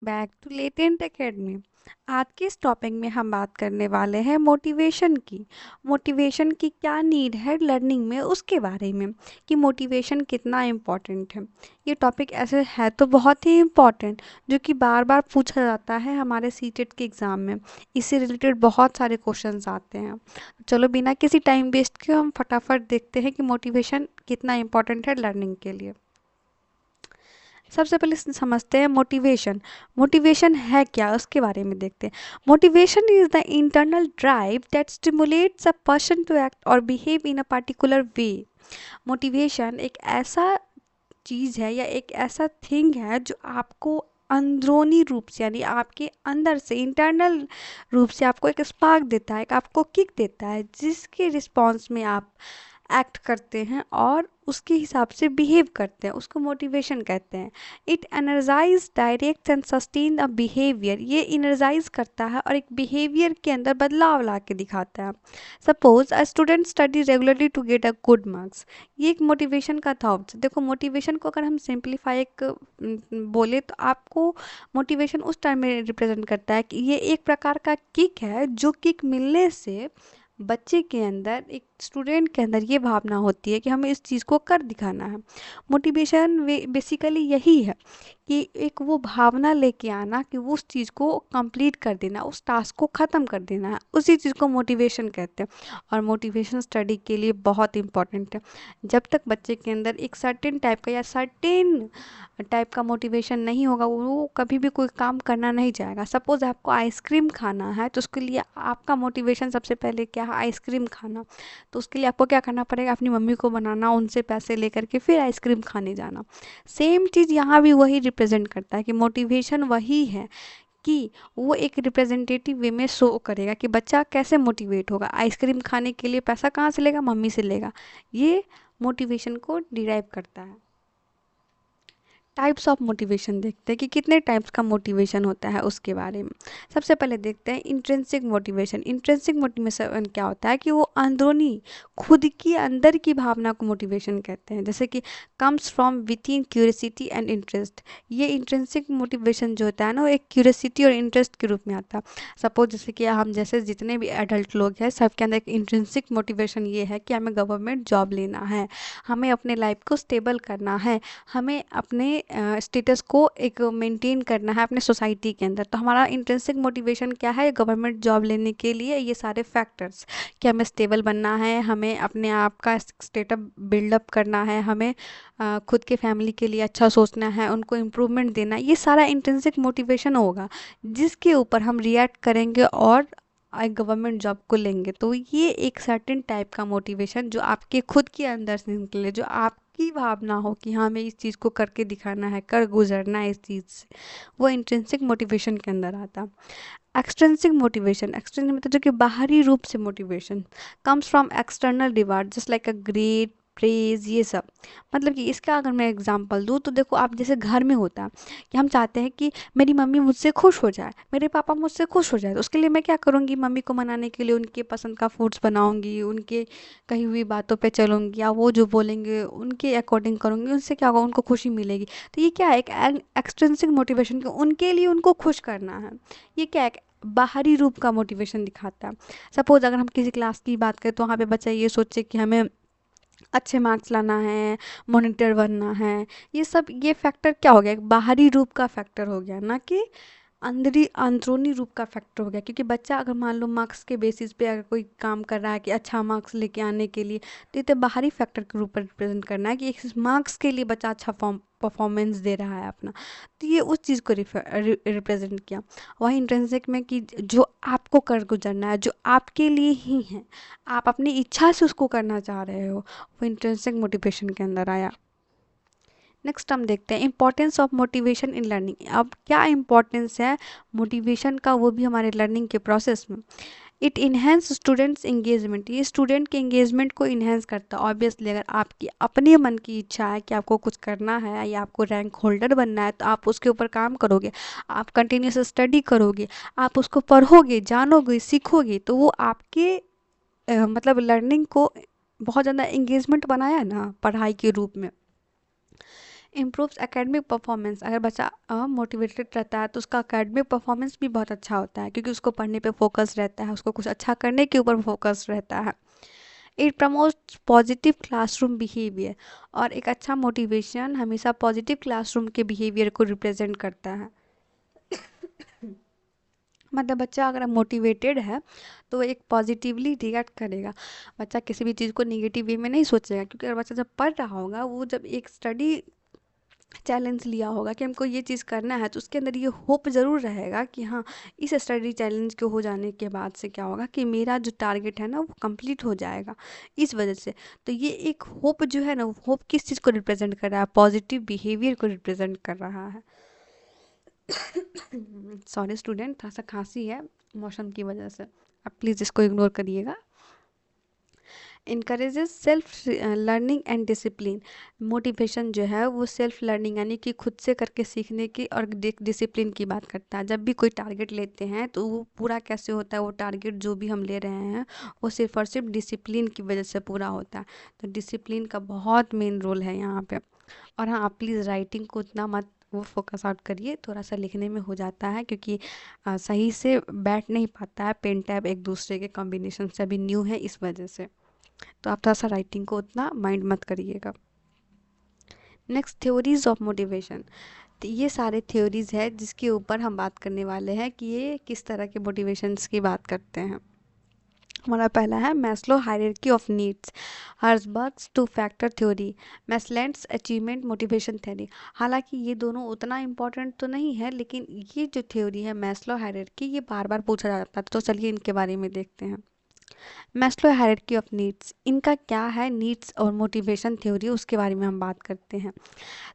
Back to latent academy. आज के इस टॉपिक में हम बात करने वाले हैं मोटिवेशन की। मोटिवेशन की क्या नीड है लर्निंग में, उसके बारे में कि मोटिवेशन कितना इम्पोर्टेंट है। ये टॉपिक ऐसे है तो बहुत ही इम्पोर्टेंट, जो कि बार बार पूछा जाता है हमारे सीटेट के एग्ज़ाम में। इससे रिलेटेड बहुत सारे क्वेश्चंस आते हैं। चलो बिना किसी टाइम वेस्ट के हम फटाफट देखते हैं कि मोटिवेशन कितना इम्पोर्टेंट है लर्निंग के लिए। सबसे पहले समझते हैं मोटिवेशन। मोटिवेशन है क्या, उसके बारे में देखते हैं। Motivation is the internal drive that stimulates a person to act और behave in a particular way. Motivation एक ऐसा चीज़ है या एक ऐसा थिंग है जो आपको अंदरूनी रूप से यानी आपके अंदर से इंटरनल रूप से आपको एक स्पार्क देता है, एक आपको किक देता है, जिसके रिस्पॉन्स में आप एक्ट करते हैं और उसके हिसाब से बिहेव करते हैं। उसको मोटिवेशन कहते हैं। It energize direct and sustain a behaviour. ये इनर्जाइज करता है और एक बिहेवियर के अंदर बदलाव ला के दिखाता है। Suppose a student study regularly to get a good marks. ये एक मोटिवेशन का थॉट्स। देखो मोटिवेशन को अगर हम सिंप्लीफाई एक बोले तो आपको मोटिवेशन उस टाइम में रिप्रेजेंट करता है कि ये एक प्रकार का किक है, जो किक मिलने से बच्चे के अंदर, एक स्टूडेंट के अंदर ये भावना होती है कि हमें इस चीज़ को कर दिखाना है। मोटिवेशन बेसिकली यही है कि एक वो भावना लेके आना कि वो उस चीज़ को कंप्लीट कर देना, उस टास्क को ख़त्म कर देना है, उसी चीज़ को मोटिवेशन कहते हैं। और मोटिवेशन स्टडी के लिए बहुत इंपॉर्टेंट है। जब तक बच्चे के अंदर एक सर्टेन टाइप का या सर्टेन टाइप का मोटिवेशन नहीं होगा, वो कभी भी कोई काम करना नहीं चाहेगा। सपोज़ आपको आइसक्रीम खाना है तो उसके लिए आपका मोटिवेशन सबसे पहले क्या है, आइसक्रीम खाना। तो उसके लिए आपको क्या करना पड़ेगा, अपनी मम्मी को बनाना, उनसे पैसे लेकर के फिर आइसक्रीम खाने जाना। सेम चीज़ यहाँ भी वही रिप्रेजेंट करता है कि मोटिवेशन वही है कि वो एक रिप्रेजेंटेटिव वे में शो करेगा कि बच्चा कैसे मोटिवेट होगा। आइसक्रीम खाने के लिए पैसा कहाँ से लेगा, मम्मी से लेगा। ये मोटिवेशन को डिराइव करता है। टाइप्स ऑफ मोटिवेशन देखते हैं कि कितने टाइप्स का मोटिवेशन होता है उसके बारे में। सबसे पहले देखते हैं इंट्रिंसिक मोटिवेशन। इंट्रिंसिक मोटिवेशन क्या होता है कि वो अंदरूनी, खुद की अंदर की भावना को मोटिवेशन कहते हैं। जैसे कि comes from with in curiosity and interest. ये इंट्रिंसिक मोटिवेशन जो होता है ना, वो एक क्यूरियोसिटी और इंटरेस्ट के रूप में आता है। सपोज जैसे कि हम जैसे जितने भी एडल्ट लोग हैं, सबके अंदर एक इंट्रिंसिक मोटिवेशन ये है कि हमें गवर्नमेंट जॉब लेना है, हमें अपने लाइफ को स्टेबल करना है, हमें अपने स्टेटस को एक मेंटेन करना है अपने सोसाइटी के अंदर। तो हमारा इंट्रिंसिक मोटिवेशन क्या है, गवर्नमेंट जॉब लेने के लिए ये सारे फैक्टर्स कि हमें स्टेबल बनना है, हमें अपने आप का स्टेटस बिल्डअप करना है, हमें खुद के फैमिली के लिए अच्छा सोचना है, उनको इम्प्रूवमेंट देना है। ये सारा इंट्रिंसिक मोटिवेशन होगा जिसके ऊपर हम रिएक्ट करेंगे और एक गवर्नमेंट जॉब को लेंगे। तो ये एक सर्टेन टाइप का मोटिवेशन जो आपके खुद के अंदर से निकले, जो आपकी भावना हो कि हाँ हमें इस चीज़ को करके दिखाना है, कर गुजरना है इस चीज़ से, वो इंट्रिंसिक मोटिवेशन के अंदर आता। एक्सट्रिंसिक मोटिवेशन, एक्सट्रिंसिक मतलब जो कि बाहरी रूप से motivation, comes from external reward just like a great praise, ये सब। मतलब कि इसका अगर मैं एग्जांपल दूँ तो देखो, आप जैसे घर में होता है कि हम चाहते हैं कि मेरी मम्मी मुझसे खुश हो जाए, मेरे पापा मुझसे खुश हो जाए, तो उसके लिए मैं क्या करूँगी, मम्मी को मनाने के लिए उनके पसंद का फूड्स बनाऊँगी, उनके कही हुई बातों पे चलूँगी, या वो जो बोलेंगे उनके अकॉर्डिंग करूँगी, उनसे क्या होगा, उनको खुशी मिलेगी। तो ये क्या है, एक एक्सट्रिंसिक मोटिवेशन, कि उनके लिए उनको खुश करना है। ये क्या है, बाहरी रूप का मोटिवेशन दिखाता है। सपोज अगर हम किसी क्लास की बात करें तो वहाँ पे बच्चा ये सोचे कि हमें अच्छे मार्क्स लाना है, मॉनिटर बनना है। ये सब, ये फैक्टर क्या हो गया, एक बाहरी रूप का फैक्टर हो गया, ना कि अंदरूनी रूप का फैक्टर हो गया। क्योंकि बच्चा अगर मान लो मार्क्स के बेसिस पे अगर कोई काम कर रहा है कि अच्छा मार्क्स लेके आने के लिए, तो ये तो बाहरी फैक्टर के रूप में रिप्रेजेंट करना है कि इस मार्क्स के लिए बच्चा अच्छा फॉर्म परफॉर्मेंस दे रहा है अपना। तो ये उस चीज़ को रिप्रेजेंट किया। वही इंट्रिंसिक में कि जो आपको कर गुजरना है, जो आपके लिए ही है, आप अपनी इच्छा से उसको करना चाह रहे हो, वो इंट्रिंसिक मोटिवेशन के अंदर आया। नेक्स्ट हम देखते हैं importance of motivation in learning. अब क्या इंपॉर्टेंस है मोटिवेशन का, वो भी हमारे लर्निंग के प्रोसेस में। It enhance students engagement. ये स्टूडेंट के एंगेजमेंट को इन्हेंस करता है। ऑब्वियसली अगर आपकी अपने मन की इच्छा है कि आपको कुछ करना है या आपको रैंक होल्डर बनना है, तो आप उसके ऊपर काम करोगे, आप कंटिन्यूस स्टडी करोगे, आप उसको पढ़ोगे, जानोगे, सीखोगे, तो वो आपके मतलब लर्निंग को बहुत ज़्यादा एंगेजमेंट बनाया ना पढ़ाई के रूप में। Improves academic performance. अगर बच्चा मोटिवेटेड रहता है तो उसका एकेडमिक परफॉर्मेंस भी बहुत अच्छा होता है, क्योंकि उसको पढ़ने पे फोकस रहता है, उसको कुछ अच्छा करने के ऊपर फोकस रहता है। It promotes positive classroom behaviour. और एक अच्छा मोटिवेशन हमेशा पॉजिटिव क्लासरूम के बिहेवियर को रिप्रेजेंट करता है। मतलब बच्चा अगर मोटिवेटेड है तो वो एक पॉजिटिवली रिएक्ट करेगा। बच्चा किसी भी चीज़ को नेगेटिव वे में नहीं सोचेगा, क्योंकि अगर बच्चा जब पढ़ रहा होगा, वो जब एक स्टडी चैलेंज लिया होगा कि हमको ये चीज़ करना है, तो उसके अंदर ये होप ज़रूर रहेगा कि हाँ, इस स्टडी चैलेंज के हो जाने के बाद से क्या होगा कि मेरा जो टारगेट है ना वो कंप्लीट हो जाएगा, इस वजह से। तो ये एक होप जो है ना, वो होप किस चीज़ को रिप्रेजेंट कर रहा है? पॉजिटिव बिहेवियर को रिप्रेजेंट कर रहा है। सॉरी स्टूडेंट, थोड़ा सा खांसी है मौसम की वजह से, आप प्लीज़ इसको इग्नोर करिएगा। Encourages self learning and discipline. Motivation जो है वो सेल्फ लर्निंग यानी कि खुद से करके सीखने की और डिसिप्लिन की बात करता है। जब भी कोई टारगेट लेते हैं तो वो पूरा कैसे होता है, वो टारगेट जो भी हम ले रहे हैं वो सिर्फ और सिर्फ डिसिप्लिन की वजह से पूरा होता है। तो डिसिप्लिन का बहुत मेन रोल है यहाँ पे। और हाँ, आप प्लीज़ राइटिंग को उतना मत वो फोकस आउट करिए, थोड़ा सा लिखने में हो जाता है, क्योंकि सही से बैठ नहीं पाता है, पेन टैब एक दूसरे के कॉम्बिनेशन से अभी न्यू है, इस वजह से। तो आप थोड़ा सा राइटिंग को उतना माइंड मत करिएगा। Next, theories of motivation. तो ये सारे थ्योरीज है जिसके ऊपर हम बात करने वाले हैं कि ये किस तरह के मोटिवेशंस की बात करते हैं। हमारा पहला है Maslow hierarchy of needs, Herzberg's two factor theory, McClelland's achievement motivation theory. हालांकि ये दोनों उतना इम्पोर्टेंट तो नहीं है, लेकिन ये जो थ्योरी है मैस्लो हायरार्की, ये बार बार पूछा जाता है, तो चलिए इनके बारे में देखते हैं। मैस्लो हायरार्की ऑफ नीड्स, इनका क्या है, नीड्स और मोटिवेशन थ्योरी, उसके बारे में हम बात करते हैं।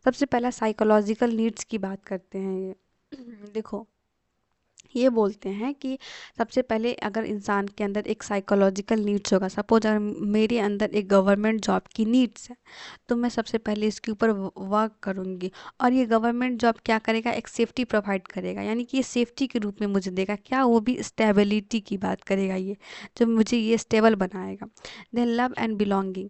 सबसे पहला साइकोलॉजिकल नीड्स की बात करते हैं। ये देखो, ये बोलते हैं कि सबसे पहले अगर इंसान के अंदर एक साइकोलॉजिकल नीड्स होगा, सपोज अगर मेरे अंदर एक गवर्नमेंट जॉब की नीड्स है, तो मैं सबसे पहले इसके ऊपर वर्क करूँगी। और ये गवर्नमेंट जॉब क्या करेगा, एक सेफ्टी प्रोवाइड करेगा, यानी कि ये सेफ्टी के रूप में मुझे देगा। क्या, वो भी स्टेबिलिटी की बात करेगा, ये जो मुझे ये स्टेबल बनाएगा। देन लव एंड बिलोंगिंग,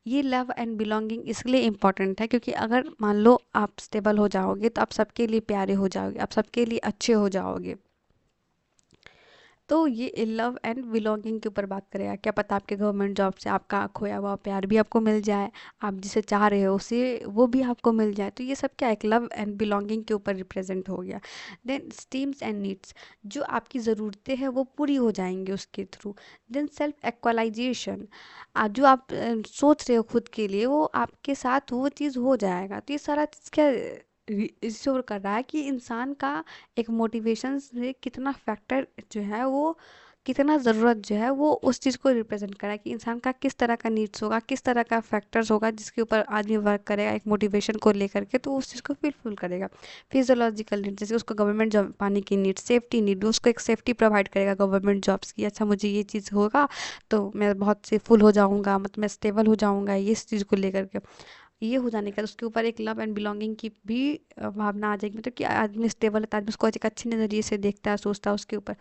ये लव एंड बिलोंगिंग इसलिए इम्पॉर्टेंट है क्योंकि अगर मान लो आप स्टेबल हो जाओगे तो आप सबके लिए प्यारे हो जाओगे, आप सबके लिए अच्छे हो जाओगे। तो ये लव एंड बिलोंगिंग के ऊपर बात करेगा। क्या पता आपके गवर्नमेंट जॉब से आपका खोया हुआ प्यार भी आपको मिल जाए, आप जिसे चाह रहे हो उसे वो भी आपको मिल जाए। तो ये सब क्या, एक लव एंड बिलोंगिंग के ऊपर रिप्रेजेंट हो गया। देन स्टीम्स एंड नीड्स, जो आपकी ज़रूरतें हैं वो पूरी हो जाएंगी उसके थ्रू। देन सेल्फ एक्चुअलाइजेशन, जो आप सोच रहे हो खुद के लिए, वो आपके साथ वो चीज़ हो जाएगा। तो ये सारा चीज़ क्या इंश्योर कर रहा है कि इंसान का एक मोटिवेशन से कितना फैक्टर जो है वो, कितना ज़रूरत जो है वो उस चीज़ को रिप्रेजेंट कर रहा है कि इंसान का किस तरह का नीड्स होगा, किस तरह का फैक्टर्स होगा जिसके ऊपर आदमी वर्क करेगा एक मोटिवेशन को लेकर के, तो उस चीज़ को फुलफिल करेगा। फिजियोलॉजिकल नीड, जैसे उसको गवर्नमेंट जॉब पाने की नीड, सेफ्टी नीड, उसको एक सेफ्टी प्रोवाइड करेगा गवर्नमेंट जॉब्स की। अच्छा, मुझे ये चीज़ होगा तो मैं बहुत से फुल हो जाऊँगा, मतलब मैं स्टेबल हो जाऊँगा, ये इस चीज़ को लेकर के। ये हो जाने के बाद उसके ऊपर एक लव एंड बिलोंगिंग की भी भावना आ जाएगी, मतलब कि आदमी स्टेबल है तो आदमी उसको एक अच्छे नज़रिए से देखता है, सोचता है उसके ऊपर,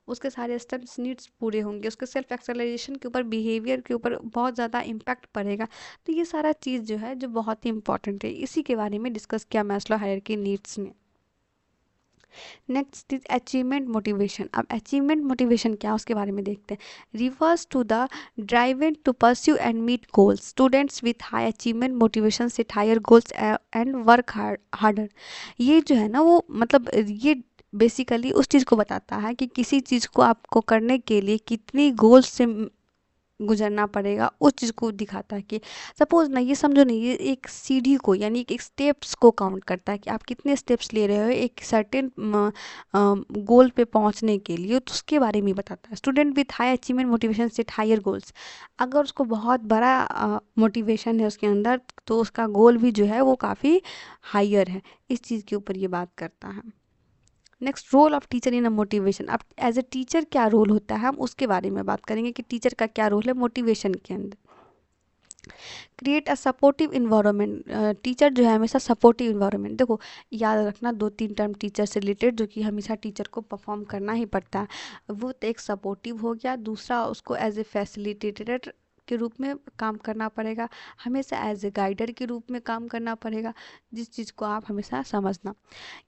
उसके सारे स्टेप्स नीड्स पूरे होंगे, उसके सेल्फ एक्चुअलाइजेशन के ऊपर, बिहेवियर के ऊपर बहुत ज़्यादा इम्पैक्ट पड़ेगा। तो ये सारा चीज़ जो है जो बहुत ही इंपॉर्टेंट है, इसी के बारे में डिस्कस किया मैस्लो हायरार्की नीड्स ने। Next is achievement motivation. अब अचीवमेंट मोटिवेशन क्या है उसके बारे में देखते हैं। Refers to the driven to pursue and meet goals, students with high achievement motivation set higher goals and work harder. ये जो है ना वो मतलब ये बेसिकली उस चीज़ को बताता है कि किसी चीज़ को आपको करने के लिए कितनी गोल्स से गुजरना पड़ेगा, उस चीज़ को दिखाता है। कि सपोज ना, ये समझो नहीं, ये एक सीढ़ी को यानी एक स्टेप्स को काउंट करता है कि आप कितने स्टेप्स ले रहे हो एक सर्टेन गोल पे पहुंचने के लिए, तो उसके बारे में बताता है। Student with high achievement motivation set higher goals, अगर उसको बहुत बड़ा मोटिवेशन है उसके अंदर तो उसका गोल भी जो है वो काफ़ी हायर है, इस चीज़ के ऊपर ये बात करता है। Next, role of teacher in a motivation. अब एज ए टीचर क्या रोल होता है हम उसके बारे में बात करेंगे कि टीचर का क्या रोल है मोटिवेशन के अंदर। Create a supportive environment, teacher जो है हमेशा सपोर्टिव इन्वायरमेंट, देखो याद रखना दो तीन टर्म टीचर से रिलेटेड जो कि हमेशा टीचर को परफॉर्म करना ही पड़ता है। वो तो एक सपोर्टिव हो गया, दूसरा उसको एज ए फैसिलिटेटर के रूप में काम करना पड़ेगा, हमेशा एज ए गाइडर के रूप में काम करना पड़ेगा, जिस चीज़ को आप हमेशा समझना।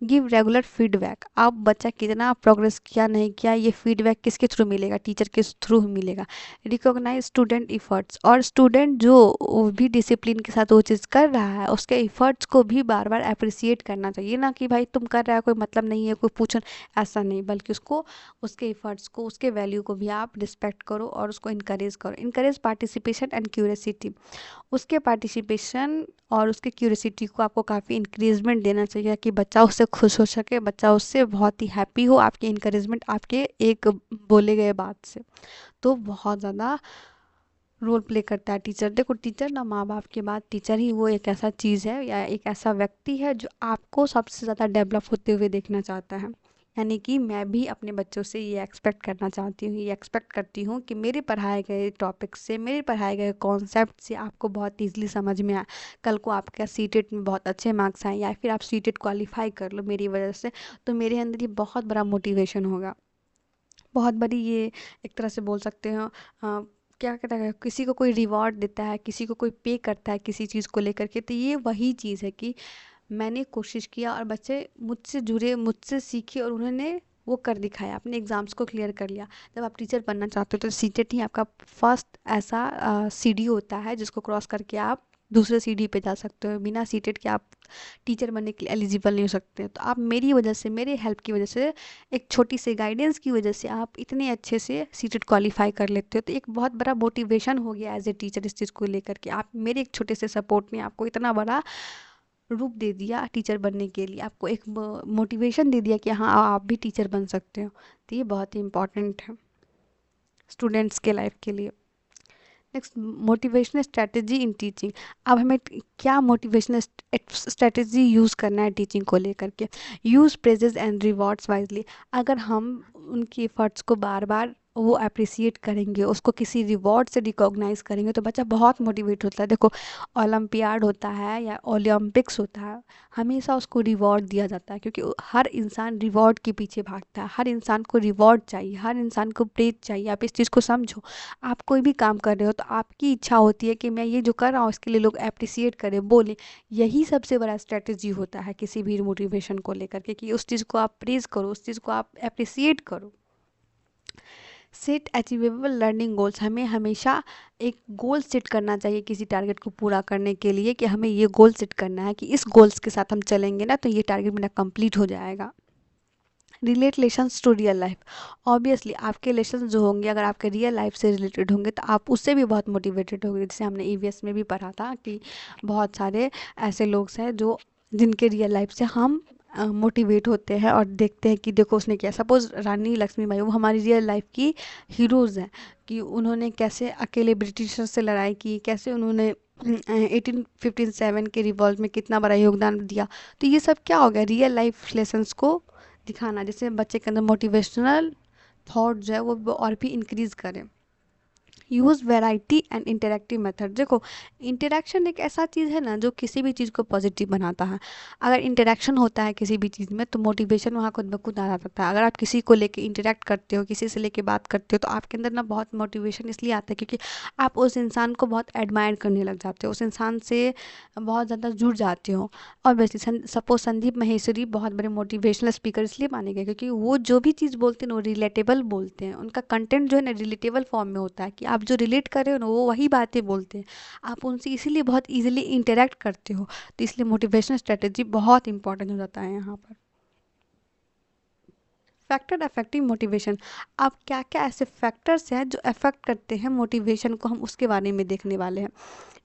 गिव रेगुलर फीडबैक, आप बच्चा कितना प्रोग्रेस किया नहीं किया ये फीडबैक किसके थ्रू मिलेगा, टीचर के थ्रू मिलेगा। रिकॉग्नाइज स्टूडेंट इफ़र्ट्स, और स्टूडेंट जो वो भी डिसिप्लिन के साथ वो चीज़ कर रहा है उसके इफ़र्ट्स को भी बार बार अप्रिसिएट करना चाहिए, ना कि भाई तुम कर रहा है कोई मतलब नहीं है कोई पूछो, ऐसा नहीं, बल्कि उसको उसके इफ़र्ट्स को उसके वैल्यू को भी आप रिस्पेक्ट करो और उसको इनकरेज करो। इनकरेज पार्टिसिपेशन एंड क्यूरियसिटी, उसके पार्टिसिपेशन और उसके क्यूरियसिटी को आपको काफ़ी इंक्रीजमेंट देना चाहिए कि बच्चा उससे खुश हो सके, बच्चा उससे बहुत ही हैप्पी हो आपके इनकरेजमेंट आपके एक बोले गए बात से। तो बहुत ज़्यादा रोल प्ले करता है टीचर। देखो टीचर ना माँ बाप के बाद टीचर ही वो एक ऐसा चीज़ है या एक ऐसा व्यक्ति है जो आपको सबसे ज़्यादा डेवलप होते हुए देखना चाहता है। यानी कि मैं भी अपने बच्चों से ये एक्सपेक्ट करना चाहती हूँ, ये एक्सपेक्ट करती हूँ कि मेरे पढ़ाए गए टॉपिक से, मेरे पढ़ाए गए कॉन्सेप्ट से आपको बहुत ईज़िली समझ में आए। कल को आपका सीटेट में बहुत अच्छे मार्क्स आए या फिर आप सीटेट क्वालिफाई कर लो मेरी वजह से, तो मेरे अंदर ये बहुत बड़ा मोटिवेशन होगा। बहुत बड़ी ये एक तरह से बोल सकते हो क्या कहता है, किसी को कोई रिवॉर्ड देता है, किसी को कोई पे करता है किसी चीज़ को लेकर के, तो ये वही चीज़ है कि मैंने कोशिश किया और बच्चे मुझसे जुड़े, मुझसे सीखे और उन्होंने वो कर दिखाया, अपने एग्ज़ाम्स को क्लियर कर लिया। जब आप टीचर बनना चाहते हो तो सीटेट ही आपका फर्स्ट ऐसा सीढ़ी होता है जिसको क्रॉस करके आप दूसरे सीढ़ी पे जा सकते हो। बिना सीटेट के आप टीचर बनने के लिए एलिजिबल नहीं हो सकते। तो आप मेरी वजह से, मेरे हेल्प की वजह से, एक छोटी सी गाइडेंस की वजह से आप इतने अच्छे से सीटेट क्वालिफाई कर लेते हो, तो एक बहुत बड़ा मोटिवेशन हो गया एज ए टीचर इस चीज़ को लेकर के। आप मेरे एक छोटे से सपोर्ट ने आपको इतना बड़ा रूप दे दिया टीचर बनने के लिए, आपको एक मोटिवेशन दे दिया कि हाँ आप भी टीचर बन सकते हो। तो ये बहुत ही इम्पॉर्टेंट है स्टूडेंट्स के लाइफ के लिए। Next, motivational strategy in teaching. अब हमें क्या मोटिवेशनल स्ट्रैटेजी यूज़ करना है टीचिंग को लेकर के। Use praises and rewards wisely, अगर हम उनकी एफर्ट्स को बार बार वो अप्रिसिएट करेंगे, उसको किसी रिवॉर्ड से रिकॉग्नाइज करेंगे तो बच्चा बहुत मोटिवेट होता है। देखो ओलंपियाड होता है या ओलंपिक्स होता है, हमेशा उसको रिवॉर्ड दिया जाता है क्योंकि हर इंसान रिवॉर्ड के पीछे भागता है, हर इंसान को रिवॉर्ड चाहिए, हर इंसान को प्रेज चाहिए। आप इस चीज़ को समझो, आप कोई भी काम कर रहे हो तो आपकी इच्छा होती है कि मैं ये जो कर रहा हूँ इसके लिए लोग अप्रिसिएट करें, बोलें। यही सबसे बड़ा स्ट्रेटजी होता है किसी भी मोटिवेशन को लेकर के, कि उस चीज़ को आप प्रेज करो, उस चीज़ को आप अप्रिसिएट करो। सेट अचीवेबल लर्निंग गोल्स, हमें हमेशा एक गोल सेट करना चाहिए किसी टारगेट को पूरा करने के लिए, कि हमें ये गोल सेट करना है कि इस गोल्स के साथ हम चलेंगे ना तो ये टारगेट मेरा कंप्लीट हो जाएगा। Relate lessons to real life, obviously आपके लेसन जो होंगे अगर आपके रियल लाइफ से रिलेटेड होंगे तो आप उससे भी बहुत मोटिवेटेड होंगे। जैसे हमने ईवीएस में भी पढ़ा था कि बहुत सारे ऐसे लोग हैं जो जिनके रियल लाइफ से हम मोटिवेट होते हैं और देखते हैं कि देखो उसने किया। सपोज रानी लक्ष्मीबाई, वो हमारी रियल लाइफ की हीरोज़ हैं कि उन्होंने कैसे अकेले ब्रिटिशर से लड़ाई की, कैसे उन्होंने 1857 के रिवॉल्ट में कितना बड़ा योगदान दिया। तो ये सब क्या हो गया, रियल लाइफ लेसन्स को दिखाना, जिससे बच्चे के अंदर मोटिवेशनल थॉट जो है वो और भी इंक्रीज़ करें। Use variety and interactive method, देखो इंटरेक्शन एक ऐसा चीज़ है ना जो किसी भी चीज़ को पॉजिटिव बनाता है। अगर इंटरेक्शन होता है किसी भी चीज़ में तो मोटिवेशन वहाँ खुद ब खुद आ जाता है। अगर आप किसी को लेके इंटरेक्ट करते हो, किसी से लेके बात करते हो तो आपके अंदर ना बहुत मोटिवेशन इसलिए आता है क्योंकि आप उस इंसान को बहुत एडमायर करने लग जाते हो, उस इंसान से बहुत ज़्यादा जुड़ जाते हो। ऑब्वियसली सपोज संदीप माहेश्वरी बहुत बड़े मोटिवेशनल स्पीकर इसलिए माने गए क्योंकि वो जो भी चीज़ बोलते हैं ना वो रिलेटेबल बोलते हैं, उनका कंटेंट जो है ना रिलेटेबल फॉर्म में होता है कि आप जो रिलेट कर रहे हो ना वो वही बातें बोलते हैं, आप उनसे इसीलिए बहुत इजीली इंटरेक्ट करते हो। तो इसलिए मोटिवेशनल स्ट्रेटेजी बहुत इंपॉर्टेंट हो जाता है यहाँ पर। फैक्टर अफेक्टिंग मोटिवेशन, अब क्या क्या ऐसे फैक्टर्स हैं जो अफेक्ट करते हैं मोटिवेशन को, हम उसके बारे में देखने वाले हैं।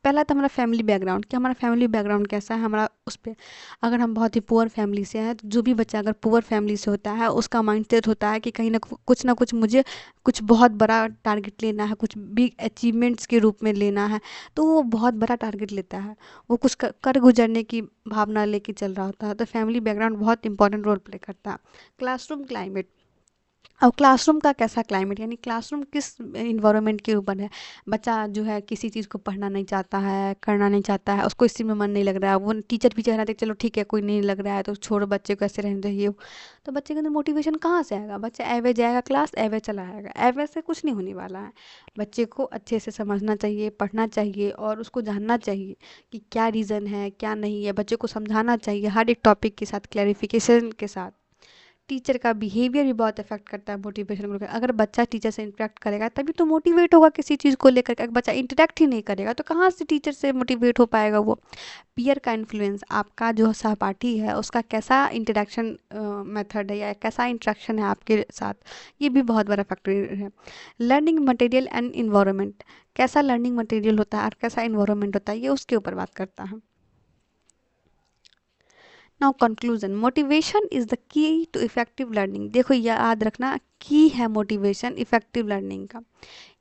पहला तो हमारा फैमिली बैकग्राउंड, कि हमारा फैमिली बैकग्राउंड कैसा है हमारा उस पर। अगर हम बहुत ही पुअर फैमिली से हैं तो जो भी बच्चा अगर पुअर फैमिली से होता है उसका माइंडसेट होता है कि कहीं ना कुछ मुझे कुछ बहुत बड़ा टारगेट लेना है, कुछ बिग अचीवमेंट्स के रूप में लेना है, तो वो बहुत बड़ा टारगेट लेता है, वो कुछ कर गुजरने की भावना लेके चल रहा होता है। तो फैमिली बैकग्राउंड बहुत इंपॉर्टेंट रोल प्ले करता है। क्लासरूम क्लाइमेट, अब क्लासरूम का कैसा क्लाइमेट, यानी क्लासरूम किस इन्वायरमेंट के ऊपर है। बच्चा जो है किसी चीज़ को पढ़ना नहीं चाहता है, करना नहीं चाहता है, उसको इस चीज़ में मन नहीं लग रहा है, वो टीचर भी कह रहा है चलो ठीक है कोई नहीं लग रहा है तो छोड़ो बच्चे को ऐसे रहने दो ये वो। तो बच्चे के अंदर मोटिवेशन कहाँ से आएगा, बच्चा एवे जाएगा क्लास, एवे चला आएगा, एवे से कुछ नहीं होने वाला है। बच्चे को अच्छे से समझना चाहिए, पढ़ना चाहिए और उसको जानना चाहिए कि क्या रीज़न है क्या नहीं है। बच्चे को समझाना चाहिए हर एक टॉपिक के साथ, क्लैरिफिकेशन के साथ। टीचर का बिहेवियर भी बहुत इफेक्ट करता है मोटिवेशन को लेकर। अगर बच्चा टीचर से इंटरेक्ट करेगा तभी तो मोटिवेट होगा किसी चीज़ को लेकर के। अगर बच्चा इंटरेक्ट ही नहीं करेगा तो कहाँ से टीचर से मोटिवेट हो पाएगा वो। पीयर का इन्फ्लुएंस, आपका जो सहपाठी है उसका कैसा इंटरेक्शन मेथड है या कैसा इंटरेक्शन है आपके साथ, ये भी बहुत बड़ा फैक्टर है। लर्निंग मटेरियल एंड इन्वायरमेंट, कैसा लर्निंग मटेरियल होता है और कैसा इन्वायरमेंट होता है ये उसके ऊपर बात करता है। Now conclusion, motivation is the key to effective learning. देखो याद रखना, की है मोटिवेशन इफेक्टिव लर्निंग का।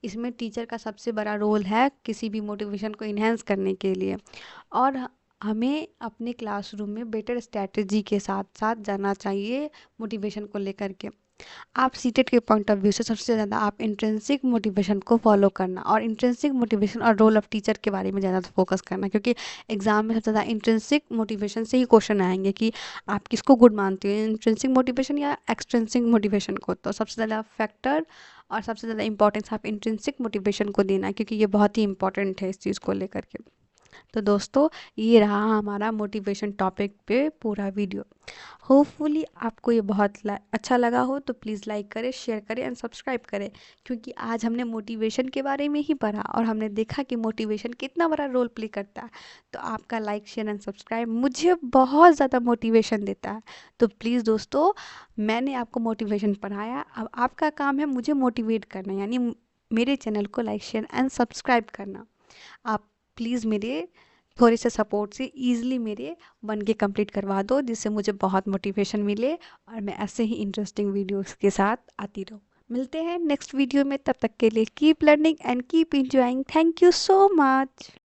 इसमें टीचर का सबसे बड़ा रोल है किसी भी मोटिवेशन को इन्हेंस करने के लिए। और हमें अपने क्लासरूम में बेटर स्ट्रैटेजी के साथ साथ जाना चाहिए मोटिवेशन को लेकर के। आप सीटेट के पॉइंट ऑफ व्यू से सबसे ज़्यादा आप इंट्रिंसिक मोटिवेशन को फॉलो करना और इंट्रिंसिक मोटिवेशन और रोल ऑफ टीचर के बारे में ज़्यादा फोकस करना, क्योंकि एग्जाम में सबसे ज़्यादा इंट्रिंसिक मोटिवेशन से ही क्वेश्चन आएंगे कि आप किसको गुड मानते हो, इंट्रिंसिक मोटिवेशन या एक्सट्रिंसिक मोटिवेशन को। तो सबसे ज़्यादा फैक्टर और सबसे ज़्यादा इंपॉर्टेंस आप इंट्रिंसिक मोटिवेशन को देना है, क्योंकि ये बहुत ही इंपॉर्टेंट है इस चीज़ को लेकर के। तो दोस्तों ये रहा हमारा मोटिवेशन टॉपिक पे पूरा वीडियो। होपफुली आपको ये बहुत अच्छा लगा हो तो प्लीज़ लाइक करें, शेयर करें एंड सब्सक्राइब करें, क्योंकि आज हमने मोटिवेशन के बारे में ही पढ़ा और हमने देखा कि मोटिवेशन कितना बड़ा रोल प्ले करता है। तो आपका लाइक शेयर एंड सब्सक्राइब मुझे बहुत ज़्यादा मोटिवेशन देता है। तो प्लीज़ दोस्तों, मैंने आपको मोटिवेशन पढ़ाया, अब आपका काम है मुझे मोटिवेट करना, यानी मेरे चैनल को लाइक शेयर एंड सब्सक्राइब करना। आप प्लीज़ मेरे थोड़े से सपोर्ट से ईज़िली मेरे 1K कंप्लीट करवा दो, जिससे मुझे बहुत मोटिवेशन मिले और मैं ऐसे ही इंटरेस्टिंग वीडियोस के साथ आती रहूँ। मिलते हैं नेक्स्ट वीडियो में, तब तक के लिए keep learning and keep enjoying. Thank you so much.